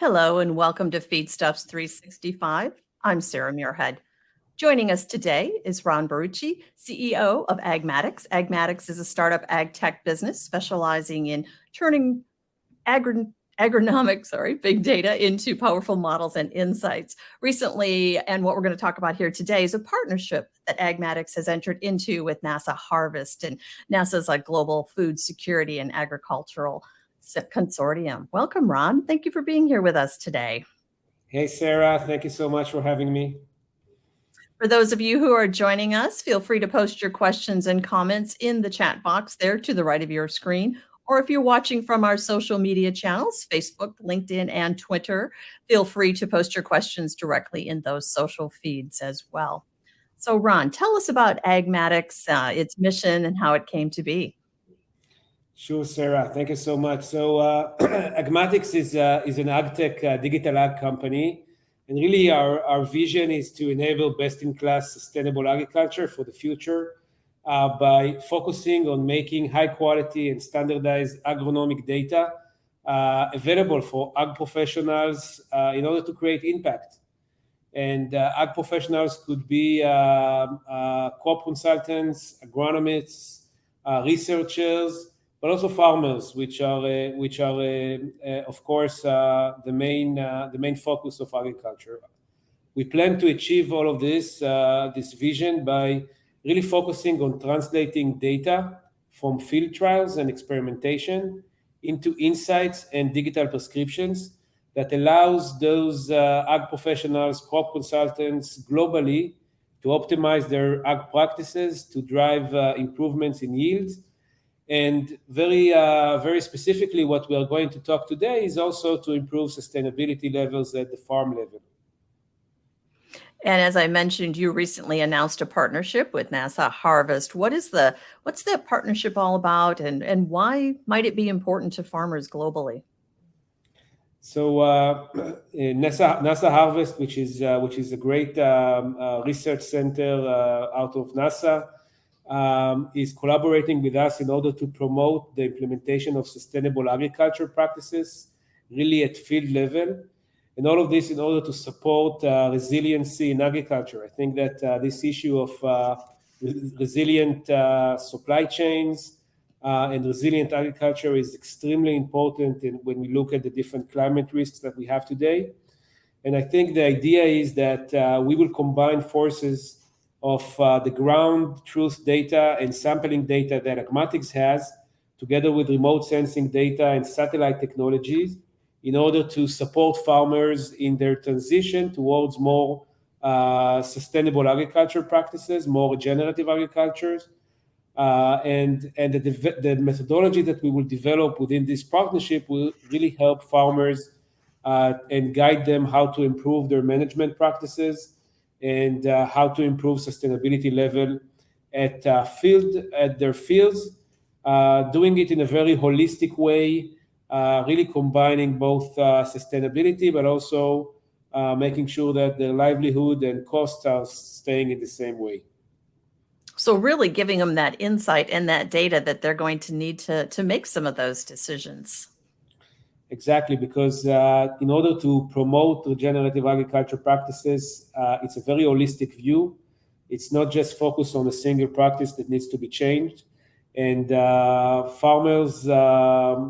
Hello and welcome to Feedstuffs 365. I'm Sarah Muirhead. Joining us today is Ron Baruchi, CEO of Agmatix. Agmatix is a startup AgTech business specializing in turning agronomic, big data into powerful models and insights. Recently, and what we're going to talk about here today is a partnership that Agmatix has entered into with NASA Harvest, and NASA's like Global Food Security and Agricultural Consortium. Welcome, Ron. Thank you for being here with us today. Hey, Sarah. Thank you so much for having me. For those of you who are joining us, feel free to post your questions and comments in the chat box there to the right of your screen. Or if you're watching from our social media channels, Facebook, LinkedIn, and Twitter, feel free to post your questions directly in those social feeds as well. So Ron, tell us about Agmatix, its mission, and how it came to be. Sure, Sarah. Thank you so much. So Agmatix is an AgTech digital ag company. And really our vision is to enable best-in-class sustainable agriculture for the future by focusing on making high quality and standardized agronomic data available for ag professionals in order to create impact. And ag professionals could be crop consultants, agronomists, researchers, but also farmers, which are of course the main focus of agriculture. We plan to achieve all of this vision by really focusing on translating data from field trials and experimentation into insights and digital prescriptions that allows those ag professionals, crop consultants globally to optimize their ag practices, to drive improvements in yields. And very specifically, what we are going to talk today is also to improve sustainability levels at the farm level. And as I mentioned, you recently announced a partnership with NASA Harvest. What's that partnership all about, and why might it be important to farmers globally? So NASA Harvest, which is a great research center out of NASA, is collaborating with us in order to promote the implementation of sustainable agriculture practices, really at field level, and all of this in order to support resiliency in agriculture. I think that this issue of resilient supply chains and resilient agriculture is extremely important when we look at the different climate risks that we have today. And I think the idea is that we will combine forces of the ground truth data and sampling data that Agmatix has, together with remote sensing data and satellite technologies, in order to support farmers in their transition towards more sustainable agriculture practices, more regenerative agricultures. And the methodology that we will develop within this partnership will really help farmers and guide them how to improve their management practices and how to improve sustainability level at their fields, doing it in a very holistic way, really combining both sustainability, but also making sure that their livelihood and costs are staying in the same way. So really giving them that insight and that data that they're going to need to make some of those decisions. Exactly, because in order to promote regenerative agriculture practices, it's a very holistic view. It's not just focused on a single practice that needs to be changed. And farmers,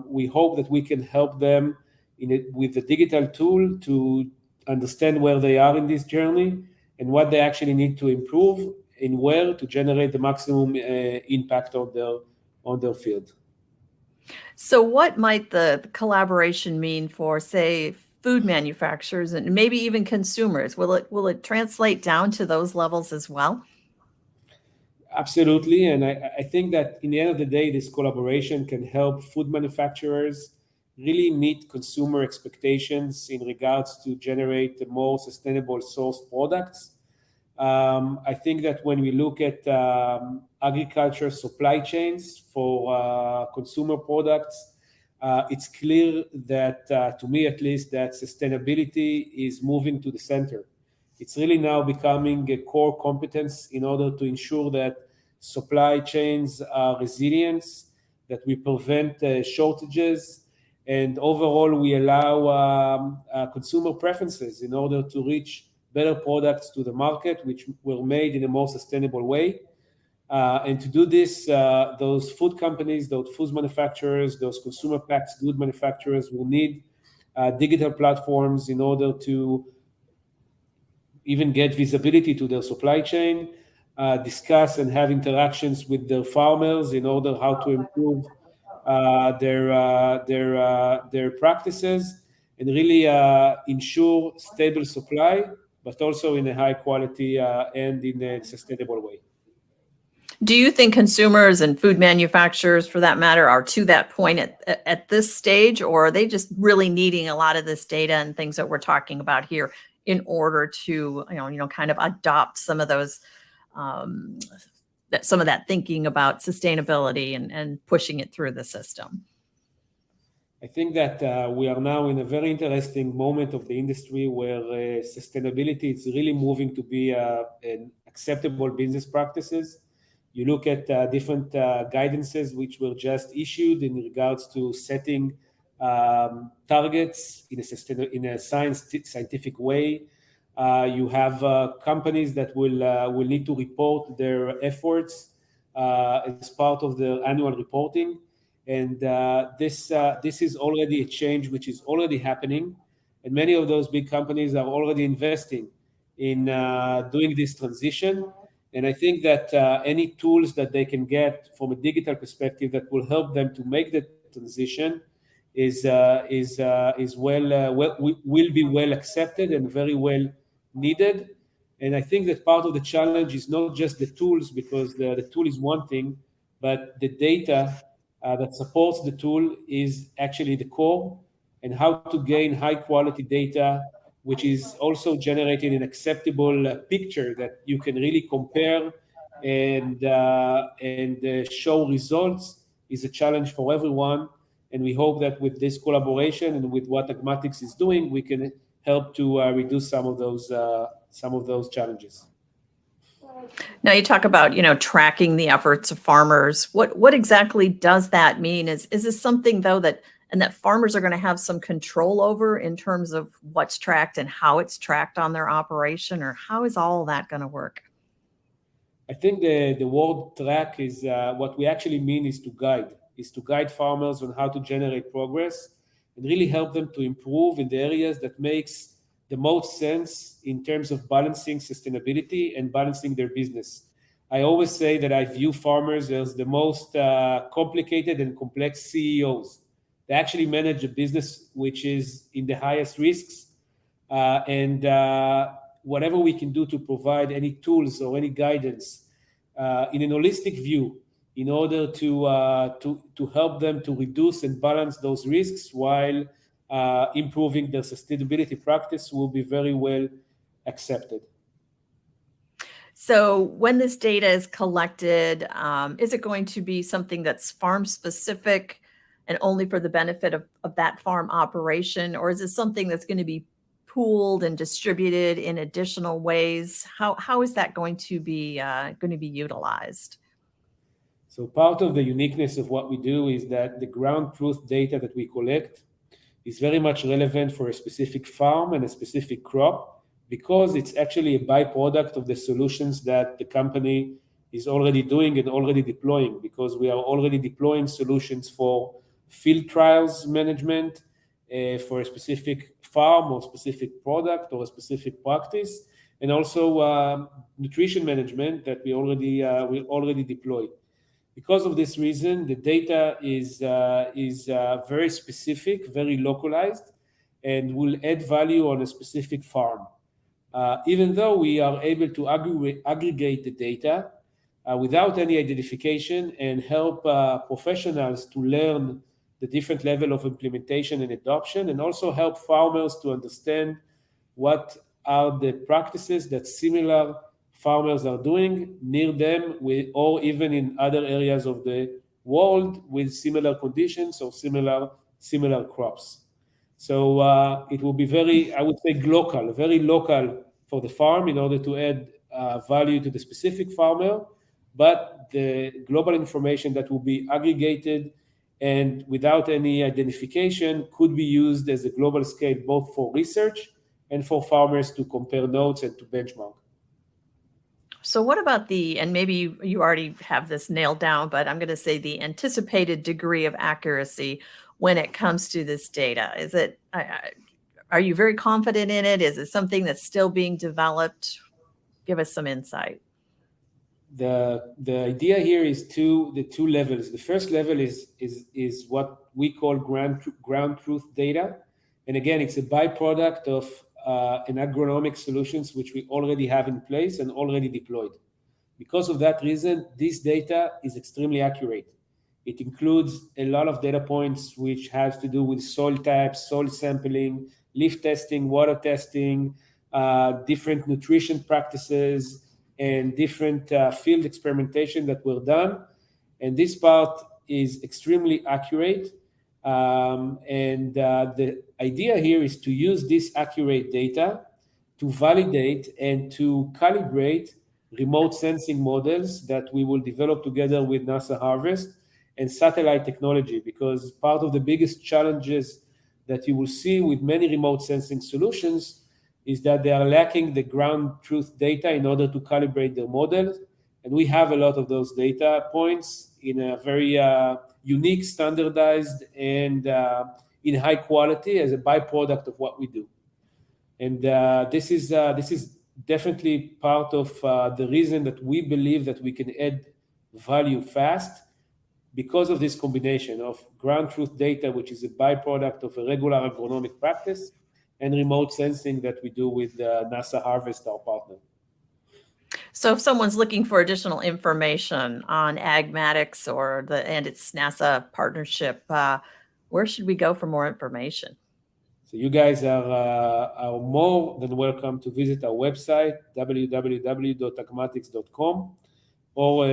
we hope that we can help them with the digital tool to understand where they are in this journey and what they actually need to improve and where to generate the maximum impact on their field. So what might the collaboration mean for, say, food manufacturers and maybe even consumers? Will it translate down to those levels as well? Absolutely. And I think that in the end of the day, this collaboration can help food manufacturers really meet consumer expectations in regards to generate more sustainable sourced products. I think that when we look at agriculture supply chains for consumer products, it's clear that, to me at least, that sustainability is moving to the center. It's really now becoming a core competence in order to ensure that supply chains are resilient, that we prevent shortages, and overall we allow consumer preferences in order to reach better products to the market, which were made in a more sustainable way. And to do this, those food companies, those food manufacturers, those consumer packaged good manufacturers will need digital platforms in order to even get visibility to their supply chain, discuss and have interactions with their farmers in order how to improve their practices and really ensure stable supply, but also in a high quality and in a sustainable way. Do you think consumers and food manufacturers, for that matter, are to that point at this stage, or are they just really needing a lot of this data and things that we're talking about here in order to, kind of adopt some of those, some of that thinking about sustainability and pushing it through the system? I think that we are now in a very interesting moment of the industry where sustainability is really moving to be an acceptable business practices. You look at different guidances which were just issued in regards to setting targets in a scientific way. You have companies that will need to report their efforts as part of their annual reporting. And this is already a change which is already happening. And many of those big companies are already investing in doing this transition. And I think that any tools that they can get from a digital perspective that will help them to make the transition will be well accepted and very well needed. And I think that part of the challenge is not just the tools, because the tool is one thing, but the data that supports the tool is actually the core, and how to gain high quality data, which is also generating an acceptable picture that you can really compare and show results, is a challenge for everyone. And we hope that with this collaboration and with what Agmatix is doing, we can help to reduce some of those challenges. Now you talk about, tracking the efforts of farmers. What exactly does that mean? Is this something though that farmers are going to have some control over in terms of what's tracked and how it's tracked on their operation, or how is all that going to work? I think the word track is what we actually mean is to guide farmers on how to generate progress and really help them to improve in the areas that makes the most sense in terms of balancing sustainability and balancing their business. I always say that I view farmers as the most complicated and complex CEOs. They actually manage a business which is in the highest risks, and whatever we can do to provide any tools or any guidance in an holistic view in order to help them to reduce and balance those risks while improving their sustainability practice will be very well accepted. So when this data is collected, is it going to be something that's farm specific and only for the benefit of that farm operation? Or is it something that's going to be pooled and distributed in additional ways? How is that going to be utilized? So part of the uniqueness of what we do is that the ground truth data that we collect is very much relevant for a specific farm and a specific crop, because it's actually a byproduct of the solutions that the company is already doing and already deploying, because we are already deploying solutions for field trials management for a specific farm or specific product or a specific practice, and also nutrition management that we already deployed. Because of this reason, the data is very specific, very localized, and will add value on a specific farm. Even though we are able to aggregate the data without any identification and help professionals to learn the different level of implementation and adoption, and also help farmers to understand what are the practices that similar farmers are doing near them, or even in other areas of the world with similar conditions or similar crops. So it will be very, I would say, very local for the farm in order to add value to the specific farmer. But the global information that will be aggregated and without any identification could be used as a global scale both for research and for farmers to compare notes and to benchmark. So what about and maybe you already have this nailed down, but I'm going to say the anticipated degree of accuracy when it comes to this data? Is it, are you very confident in it? Is it something that's still being developed? Give us some insight. The idea here is the two levels. The first level is what we call ground truth data, and again, it's a byproduct of an agronomic solutions which we already have in place and already deployed. Because of that reason, this data is extremely accurate. It includes a lot of data points which has to do with soil types, soil sampling, leaf testing, water testing, different nutrition practices, and different field experimentation that were done. And this part is extremely accurate. And the idea here is to use this accurate data to validate and to calibrate remote sensing models that we will develop together with NASA Harvest and satellite technology, because part of the biggest challenges that you will see with many remote sensing solutions is that they are lacking the ground truth data in order to calibrate their models. And we have a lot of those data points in a very unique, standardized, and in high quality as a byproduct of what we do. And this is definitely part of the reason that we believe that we can add value fast, because of this combination of ground truth data, which is a byproduct of a regular agronomic practice, and remote sensing that we do with NASA Harvest, our partner. So if someone's looking for additional information on Agmatix and its NASA partnership, where should we go for more information? So you guys are more than welcome to visit our website, www.agmatix.com, or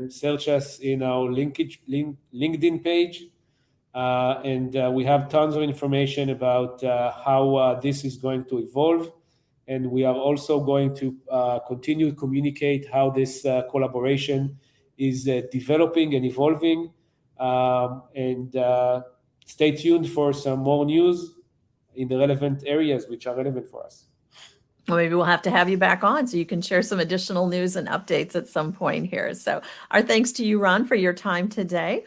search us in our LinkedIn page. And we have tons of information about how this is going to evolve. And we are also going to continue to communicate how this collaboration is developing and evolving. And stay tuned for some more news in the relevant areas which are relevant for us. Well, maybe we'll have to have you back on so you can share some additional news and updates at some point here. So our thanks to you, Ron, for your time today.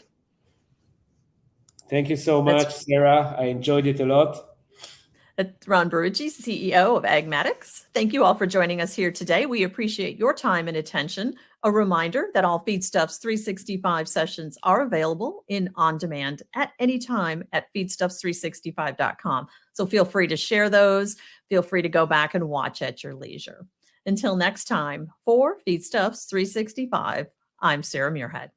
Thank you so much, Sarah. I enjoyed it a lot. Ron Baruchi, CEO of Agmatix. Thank you all for joining us here today. We appreciate your time and attention. A reminder that all Feedstuffs 365 sessions are available on demand at any time at feedstuffs365.com. So feel free to share those. Feel free to go back and watch at your leisure. Until next time, for Feedstuffs 365, I'm Sarah Muirhead.